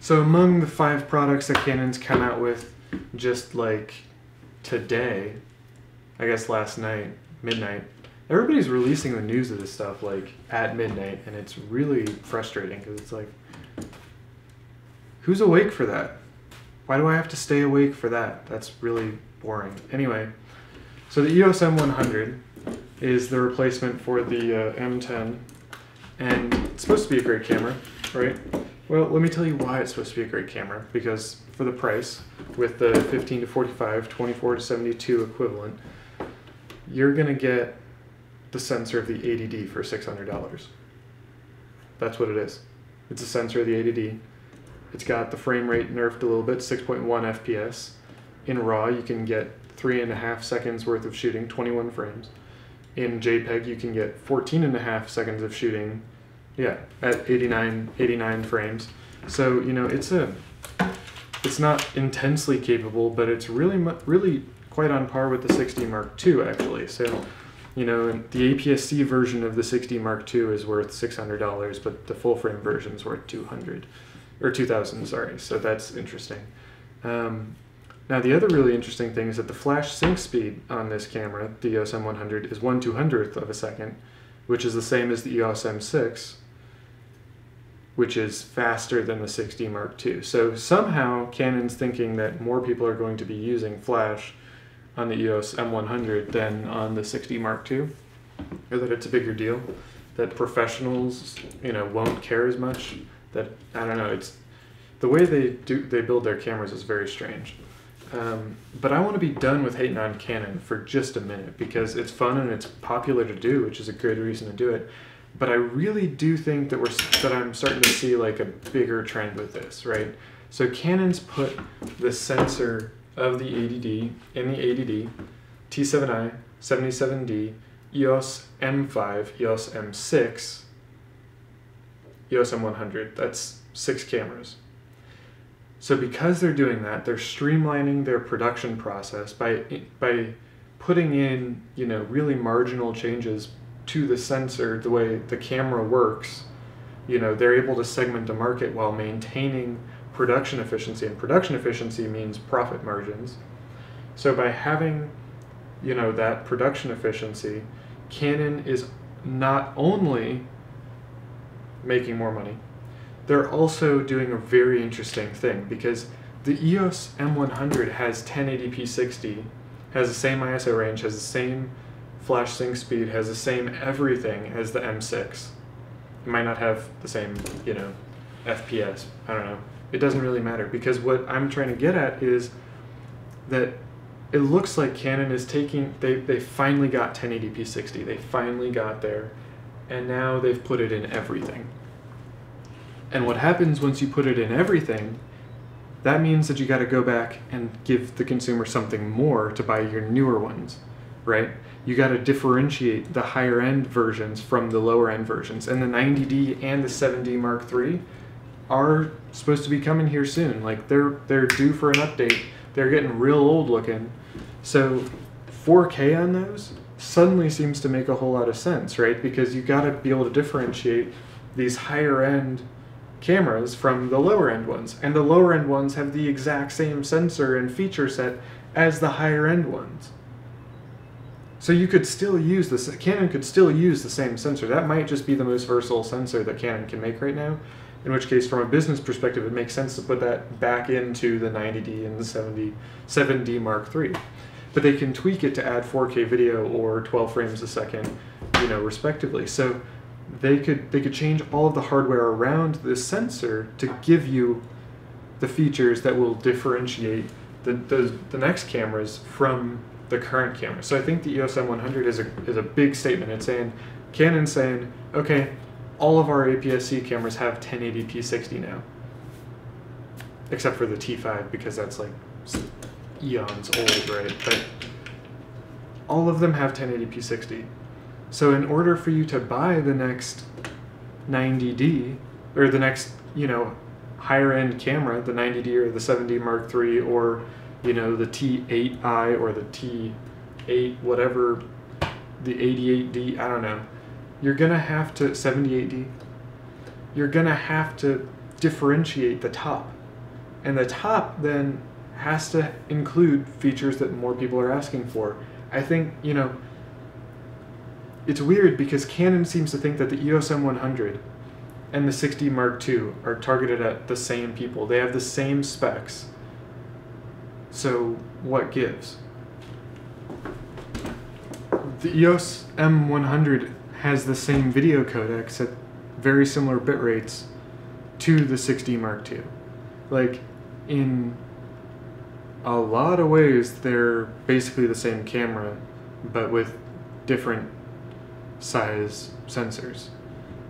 So among the 5 products that Canon's come out with just like today, I guess last night, midnight, everybody's releasing the news of this stuff like at midnight, and it's really frustrating because it's like, who's awake for that? Why do I have to stay awake for that? That's really boring. Anyway, so the EOS M100 is the replacement for the M10, and it's supposed to be a great camera, right? Well, let me tell you why it's supposed to be a great camera, because for the price, with the 15 to 45, 24 to 72 equivalent, you're going to get the sensor of the 80D for $600. That's what it is. It's a sensor of the 80D. It's got the frame rate nerfed a little bit, 6.1 FPS. In RAW, you can get 3.5 seconds worth of shooting, 21 frames. In JPEG, you can get 14.5 seconds of shooting, yeah, at 89 frames. So, you know, it's not intensely capable, but it's really quite on par with the 6D Mark II, actually. So, you know, the APS-C version of the 6D Mark II is worth $600, but the full-frame version is worth $2,000, sorry. So that's interesting. Now, the other really interesting thing is that the flash sync speed on this camera, the EOS M100, is 1/200th of a second, which is the same as the EOS M6, which is faster than the 6D Mark II. So somehow Canon's thinking that more people are going to be using flash on the EOS M100 than on the 6D Mark II, or that it's a bigger deal, that professionals, you know, won't care as much. That, I don't know, it's the way they build their cameras is very strange. But I want to be done with hating on Canon for just a minute, because it's fun and it's popular to do, which is a good reason to do it. But I really do think that I'm starting to see like a bigger trend with this, right? So Canon's put the sensor of the 80D in the 80D, T7i, 77D, EOS M5, EOS M6, EOS M100. That's 6 cameras. So because they're doing that, they're streamlining their production process by putting in, you know, really marginal changes to the sensor, the way the camera works. You know, they're able to segment the market while maintaining production efficiency, and production efficiency means profit margins. So by having, you know, that production efficiency, Canon is not only making more money, they're also doing a very interesting thing, because the EOS M100 has 1080p 60, has the same ISO range, has the same flash sync speed, has the same everything as the M6. It might not have the same, you know, FPS. I don't know. It doesn't really matter, because what I'm trying to get at is that it looks like Canon is taking, they finally got 1080p 60. They finally got there, and now they've put it in everything. And what happens once you put it in everything, that means that you got to go back and give the consumer something more to buy your newer ones, right? You got to differentiate the higher end versions from the lower end versions. And the 90D and the 7D Mark III are supposed to be coming here soon. Like they're due for an update. They're getting real old looking. So 4K on those suddenly seems to make a whole lot of sense, right? Because you got to be able to differentiate these higher end cameras from the lower end ones, and the lower end ones have the exact same sensor and feature set as the higher end ones. So you could still use this, Canon could still use the same sensor. That might just be the most versatile sensor that Canon can make right now, in which case from a business perspective it makes sense to put that back into the 90D and the 7D Mark III. But they can tweak it to add 4K video or 12 frames a second, you know, respectively. So they could change all of the hardware around the sensor to give you the features that will differentiate the next cameras from the current camera. So I think the EOS M100 is a big statement. It's saying, Canon's saying, okay, all of our APS-C cameras have 1080p 60 now, except for the T5, because that's like eons old, right? But all of them have 1080p 60. So in order for you to buy the next 90D, or the next, you know, higher end camera, the 90D or the 7D Mark III, or, you know, the T8i or the T8 whatever, the 88D, I don't know, you're gonna have to, 78D, you're gonna have to differentiate the top. And the top then has to include features that more people are asking for. I think, you know, it's weird because Canon seems to think that the EOS M100 and the 6D Mark II are targeted at the same people. They have the same specs. So what gives? The EOS M100 has the same video codecs at very similar bit rates to the 6D Mark II. Like, in a lot of ways, they're basically the same camera, but with different size sensors.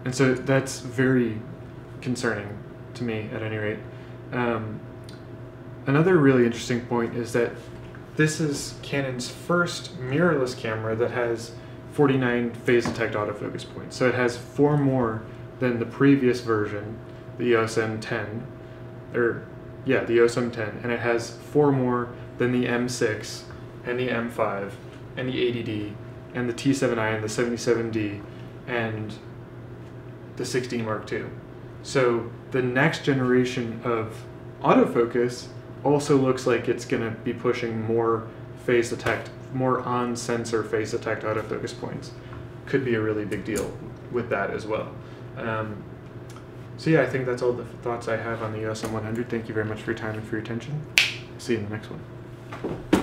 And so that's very concerning to me, at any rate. Another really interesting point is that this is Canon's first mirrorless camera that has 49 phase detect autofocus points. So it has 4 more than the previous version, the EOS M10, the EOS M10, and it has 4 more than the M6 and the M5 and the 80D and the T7i and the 77D and the 6D Mark II. So the next generation of autofocus also looks like it's going to be pushing more phase detect, more on-sensor phase detect autofocus points. Could be a really big deal with that as well. So yeah, I think that's all the thoughts I have on the EOS M100. Thank you very much for your time and for your attention. See you in the next one.